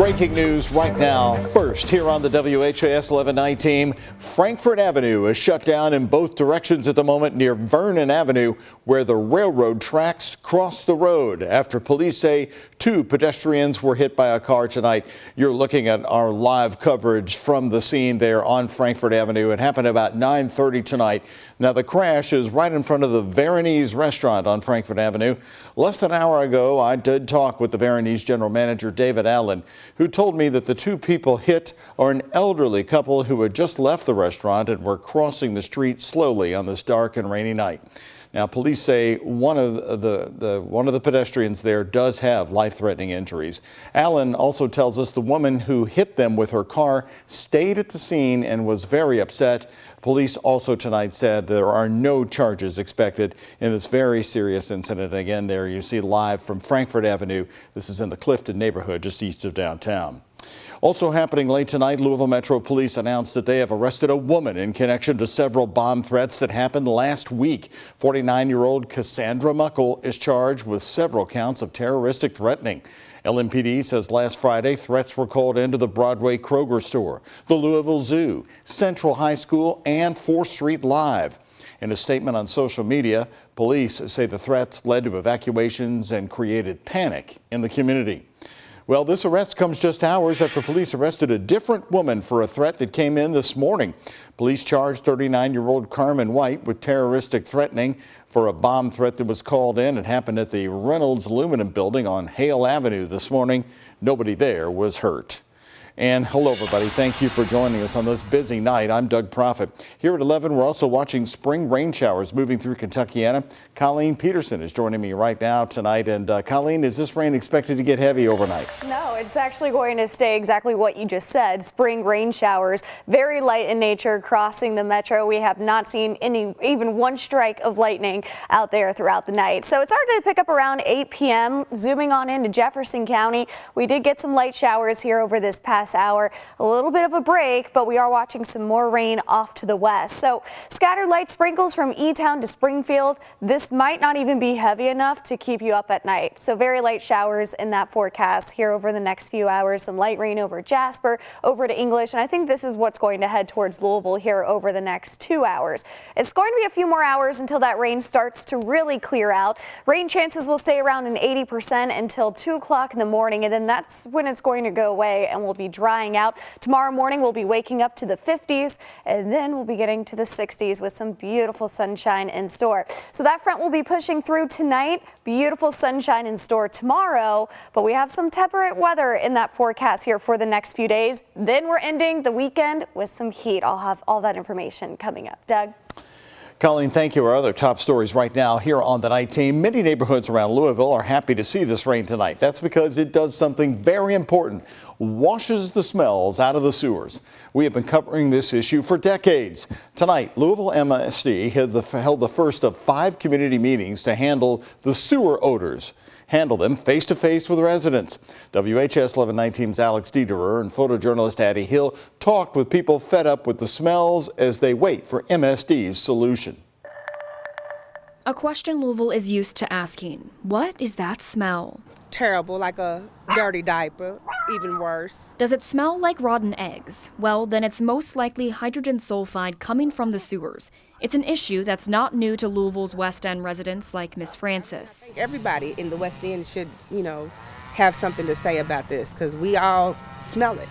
Breaking news right now. First, here on the WHAS11 night team, Frankfort Avenue is shut down in both directions at the moment near Vernon Avenue, where the railroad tracks cross the road after police say 2 pedestrians were hit by a car tonight. You're looking at our live coverage from the scene there on Frankfort Avenue. It happened about 9:30 tonight. Now, the crash is right in front of the Veronese restaurant on Frankfort Avenue. Less than an hour ago, I did talk with the Veronese general manager, David Allen, who told me that the 2 people hit are an elderly couple who had just left the restaurant and were crossing the street slowly on this dark and rainy night. Now, police say one of the pedestrians there does have life-threatening injuries. Allen also tells us the woman who hit them with her car stayed at the scene and was very upset. Police also tonight said there are no charges expected in this very serious incident. Again, there you see live from Frankfort Avenue. This is in the Clifton neighborhood just east of downtown. Also happening late tonight, Louisville Metro Police announced that they have arrested a woman in connection to several bomb threats that happened last week. 49-year-old Cassandra Muckle is charged with several counts of terroristic threatening. LMPD says last Friday, threats were called into the Broadway Kroger store, the Louisville Zoo, Central High School, and 4th Street Live. In a statement on social media, police say the threats led to evacuations and created panic in the community. Well, this arrest comes just hours after police arrested a different woman for a threat that came in this morning. Police charged 39-year-old Carmen White with terroristic threatening for a bomb threat that was called in. It happened at the Reynolds Aluminum Building on Hale Avenue this morning. Nobody there was hurt. And hello, everybody. Thank you for joining us on this busy night. I'm Doug Proffitt. Here at 11, we're also watching spring rain showers moving through Kentuckiana. Colleen Peterson is joining me right now tonight. And Colleen, is this rain expected to get heavy overnight? No, it's actually going to stay exactly what you just said. Spring rain showers, very light in nature, crossing the metro. We have not seen even one strike of lightning out there throughout the night. So it started to pick up around 8 p.m. Zooming on into Jefferson County, we did get some light showers here over this past hour. A little bit of a break, but we are watching some more rain off to the west. So scattered light sprinkles from E-Town to Springfield. This might not even be heavy enough to keep you up at night. So very light showers in that forecast here over the next few hours. Some light rain over Jasper, over to English. And I think this is what's going to head towards Louisville here over the next 2 hours. It's going to be a few more hours until that rain starts to really clear out. Rain chances will stay around an 80% until 2 o'clock in the morning. And then that's when it's going to go away and we'll be drying out. Tomorrow morning we'll be waking up to the 50s and then we'll be getting to the 60s with some beautiful sunshine in store. So that front will be pushing through tonight. Beautiful sunshine in store tomorrow, but we have some temperate weather in that forecast here for the next few days. Then we're ending the weekend with some heat. I'll have all that information coming up. Doug? Colleen, thank you. Our other top stories right now here on the night team. Many neighborhoods around Louisville are happy to see this rain tonight. That's because it does something very important. Washes the smells out of the sewers. We have been covering this issue for decades. Tonight, Louisville MSD held the first of 5 community meetings to handle the sewer odors. Handle them face-to-face with residents. WHS 11 night team's Alex Dederer and photojournalist Addie Hill talked with people fed up with the smells as they wait for MSD's solution. A question Louisville is used to asking. What is that smell? Terrible, like a dirty diaper, even worse. Does it smell like rotten eggs? Well, then it's most likely hydrogen sulfide coming from the sewers. It's an issue that's not new to Louisville's West End residents like Miss Francis. Everybody in the West End should, have something to say about this because we all smell it.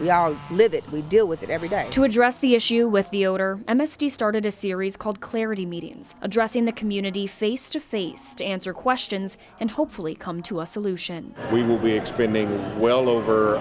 We all live it. We deal with it every day. To address the issue with the odor, MSD started a series called Clarity Meetings, addressing the community face-to-face to answer questions and hopefully come to a solution. We will be expending well over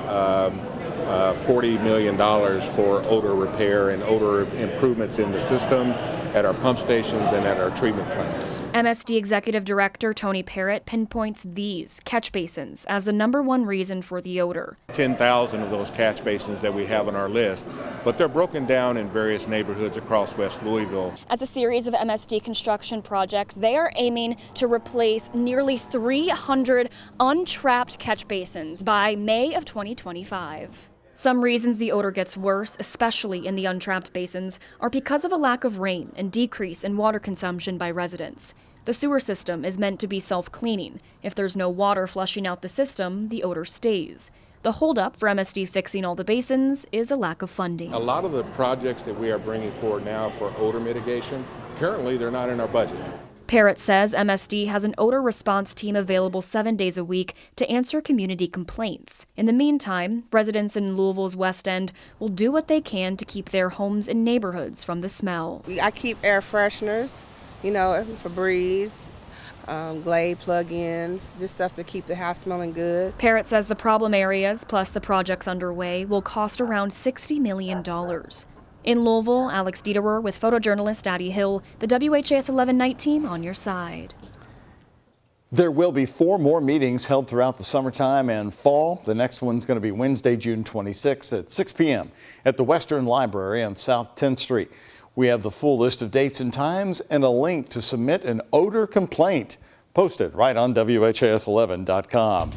$40 million for odor repair and odor improvements in the system at our pump stations and at our treatment plants. MSD Executive Director Tony Parrott pinpoints these catch basins as the #1 reason for the odor. 10,000 of those catch basins that we have on our list, but they're broken down in various neighborhoods across West Louisville. As a series of MSD construction projects, they are aiming to replace nearly 300 untrapped catch basins by May of 2025. Some reasons the odor gets worse, especially in the untrapped basins, are because of a lack of rain and decrease in water consumption by residents. The sewer system is meant to be self-cleaning. If there's no water flushing out the system, the odor stays. The holdup for MSD fixing all the basins is a lack of funding. A lot of the projects that we are bringing forward now for odor mitigation, currently they're not in our budget. Parrott says MSD has an odor response team available 7 days a week to answer community complaints. In the meantime, residents in Louisville's West End will do what they can to keep their homes and neighborhoods from the smell. I keep air fresheners, you know, Febreze, Glade plug-ins, just stuff to keep the house smelling good. Parrott says the problem areas, plus the projects underway, will cost around $60 million. In Louisville, Alex Dieterer with photojournalist Addie Hill, the WHAS 11 night team on your side. There will be 4 more meetings held throughout the summertime and fall. The next one's going to be Wednesday, June 26 at 6 p.m. at the Western Library on South 10th Street. We have the full list of dates and times and a link to submit an odor complaint posted right on WHAS11.com.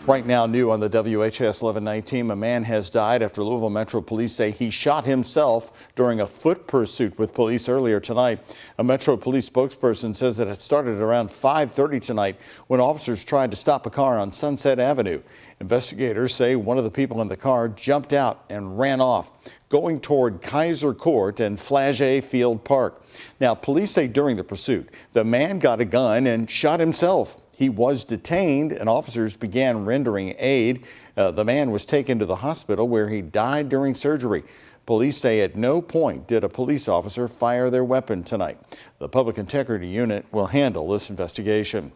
Right now, new on the WHAS 11 night team, a man has died after Louisville Metro Police say he shot himself during a foot pursuit with police earlier tonight. A Metro Police spokesperson says that it started around 5:30 tonight when officers tried to stop a car on Sunset Avenue. Investigators say one of the people in the car jumped out and ran off, going toward Kaiser Court and Flagey Field Park. Now, police say during the pursuit, the man got a gun and shot himself. He was detained and officers began rendering aid. The man was taken to the hospital where he died during surgery. Police say at no point did a police officer fire their weapon tonight. The Public Integrity Unit will handle this investigation.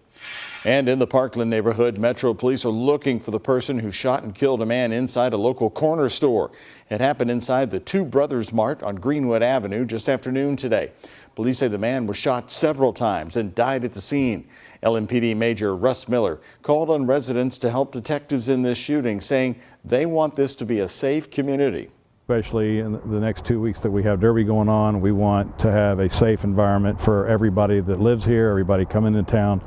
And in the Parkland neighborhood, Metro Police are looking for the person who shot and killed a man inside a local corner store. It happened inside the Two Brothers Mart on Greenwood Avenue just after noon today. Police say the man was shot several times and died at the scene. LMPD Major Russ Miller called on residents to help detectives in this shooting, saying they want this to be a safe community. Especially in the next 2 weeks that we have Derby going on, we want to have a safe environment for everybody that lives here, everybody coming into town,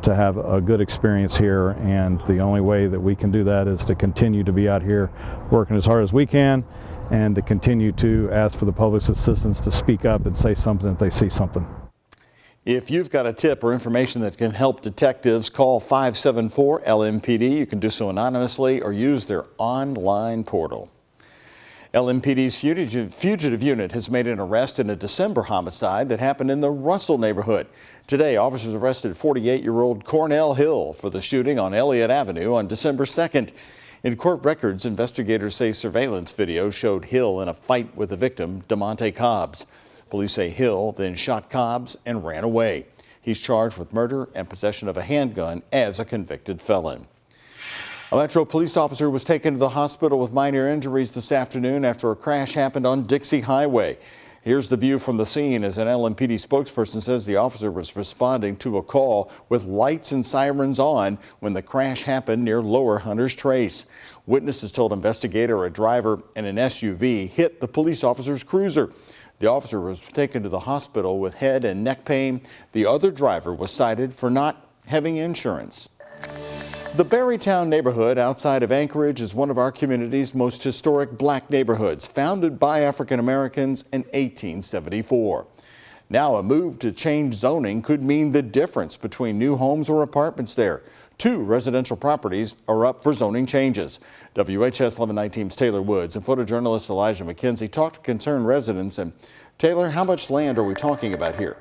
to have a good experience here. And the only way that we can do that is to continue to be out here working as hard as we can and to continue to ask for the public's assistance to speak up and say something if they see something. If you've got a tip or information that can help detectives, call 574-LMPD. You can do so anonymously or use their online portal. LMPD's fugitive unit has made an arrest in a December homicide that happened in the Russell neighborhood. Today, officers arrested 48-year-old Cornell Hill for the shooting on Elliott Avenue on December 2nd. In court records, investigators say surveillance video showed Hill in a fight with the victim, DeMonte Cobbs. Police say Hill then shot Cobbs and ran away. He's charged with murder and possession of a handgun as a convicted felon. A Metro police officer was taken to the hospital with minor injuries this afternoon after a crash happened on Dixie Highway. Here's the view from the scene as an LMPD spokesperson says the officer was responding to a call with lights and sirens on when the crash happened near Lower Hunter's Trace. Witnesses told investigator a driver in an SUV hit the police officer's cruiser. The officer was taken to the hospital with head and neck pain. The other driver was cited for not having insurance. The Berrytown neighborhood outside of Anchorage is one of our community's most historic black neighborhoods, founded by African Americans in 1874. Now a move to change zoning could mean the difference between new homes or apartments there. 2 residential properties are up for zoning changes. WHAS 11 night team's Taylor Woods and photojournalist Elijah McKenzie talked to concerned residents. And Taylor, how much land are we talking about here?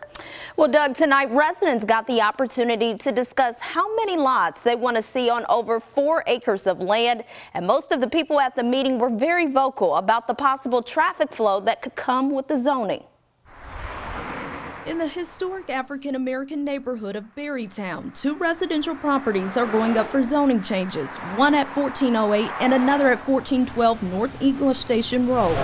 Well, Doug, tonight residents got the opportunity to discuss how many lots they want to see on over 4 acres of land. And most of the people at the meeting were very vocal about the possible traffic flow that could come with the zoning. In the historic African American neighborhood of Berrytown, 2 residential properties are going up for zoning changes, one at 1408 and another at 1412 North English Station Road.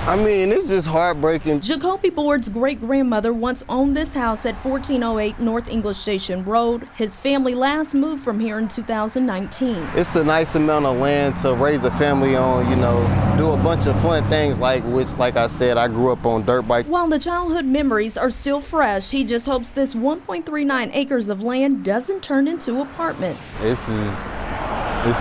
I mean, it's just heartbreaking. Jacoby Board's great-grandmother once owned this house at 1408 North English Station Road. His family last moved from here in 2019. It's a nice amount of land to raise a family on, you know, do a bunch of fun things like I said, I grew up on dirt bikes. While the childhood memories are still fresh, he just hopes this 1.39 acres of land doesn't turn into apartments. It's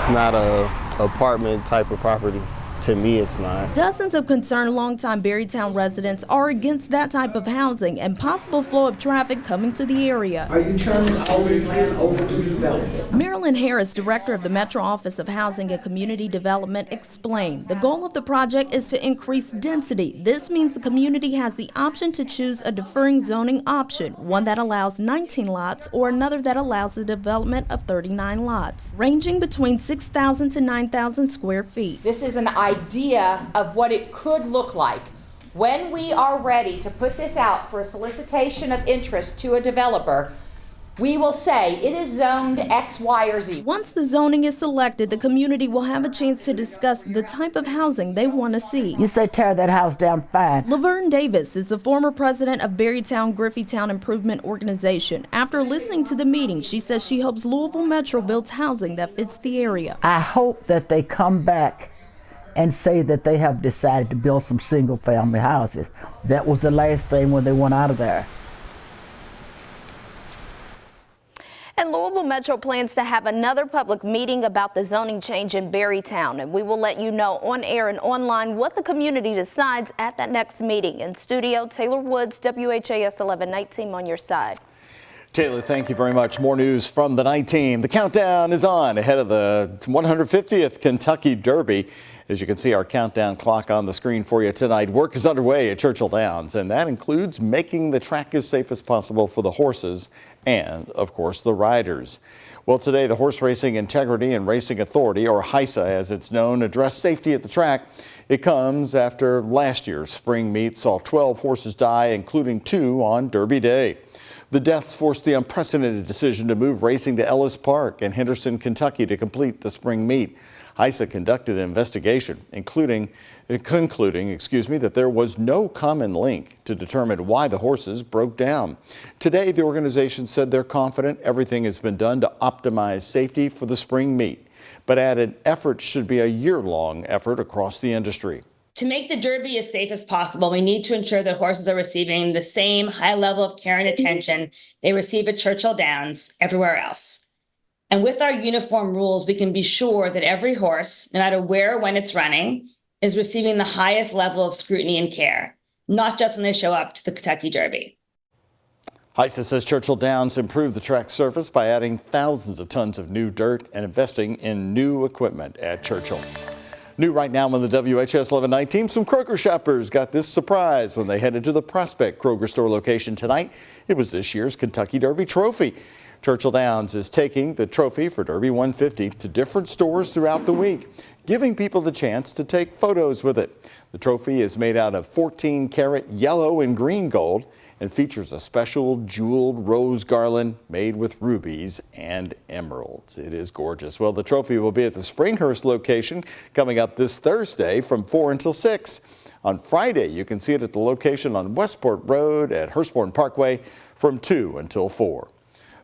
not a apartment type of property To me, it's not. Dozens of concerned longtime Berrytown residents are against that type of housing and possible flow of traffic coming to the area. Are you turning all this land over to development? Marilyn Harris, director of the Metro Office of Housing and Community Development, explained the goal of the project is to increase density. This means the community has the option to choose a deferring zoning option, one that allows 19 lots or another that allows the development of 39 lots, ranging between 6,000 to 9,000 square feet. This is an idea of what it could look like. When we are ready to put this out for a solicitation of interest to a developer, we will say it is zoned X, Y, or Z. Once the zoning is selected, the community will have a chance to discuss the type of housing they want to see. You say tear that house down, fine. Laverne Davis is the former president of Berrytown Griffeytown Improvement Organization. After listening to the meeting, she says she hopes Louisville Metro builds housing that fits the area. I hope that they come back and say that they have decided to build some single-family houses. That was the last thing when they went out of there. And Louisville Metro plans to have another public meeting about the zoning change in Berrytown, and we will let you know on air and online what the community decides at that next meeting. In studio, Taylor Woods, WHAS 11 Night Team on your side. Taylor, thank you very much. More news from the night team. The countdown is on ahead of the 150th Kentucky Derby. As you can see our countdown clock on the screen for you tonight, work is underway at Churchill Downs, and that includes making the track as safe as possible for the horses and, of course, the riders. Well, today the Horse Racing Integrity and Racing Authority, or HISA as it's known, addressed safety at the track. It comes after last year's spring meet saw 12 horses die, including 2 on Derby Day. The deaths forced the unprecedented decision to move racing to Ellis Park in Henderson, Kentucky to complete the spring meet. HISA conducted an investigation, concluding that there was no common link to determine why the horses broke down. Today, the organization said they're confident everything has been done to optimize safety for the spring meet, but added efforts should be a year-long effort across the industry. To make the Derby as safe as possible, we need to ensure that horses are receiving the same high level of care and attention they receive at Churchill Downs everywhere else. And with our uniform rules, we can be sure that every horse, no matter where or when it's running, is receiving the highest level of scrutiny and care, not just when they show up to the Kentucky Derby. HISA says Churchill Downs improved the track surface by adding thousands of tons of new dirt and investing in new equipment at Churchill. New right now on the WHAS 11 night team, some Kroger shoppers got this surprise when they headed to the Prospect Kroger store location tonight. It was this year's Kentucky Derby trophy. Churchill Downs is taking the trophy for Derby 150 to different stores throughout the week, giving people the chance to take photos with it. The trophy is made out of 14-karat yellow and green gold and features a special jeweled rose garland made with rubies and emeralds. It is gorgeous. Well, the trophy will be at the Springhurst location coming up this Thursday from 4 until 6. On Friday, you can see it at the location on Westport Road at Hurstbourne Parkway from 2 until 4.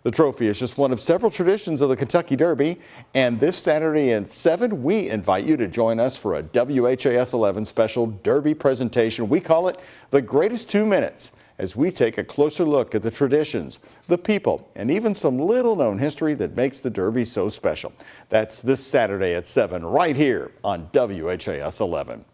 The trophy is just one of several traditions of the Kentucky Derby, and this Saturday at 7, we invite you to join us for a WHAS 11 special Derby presentation. We call it The Greatest 2 Minutes, as we take a closer look at the traditions, the people, and even some little-known history that makes the Derby so special. That's this Saturday at 7 right here on WHAS 11.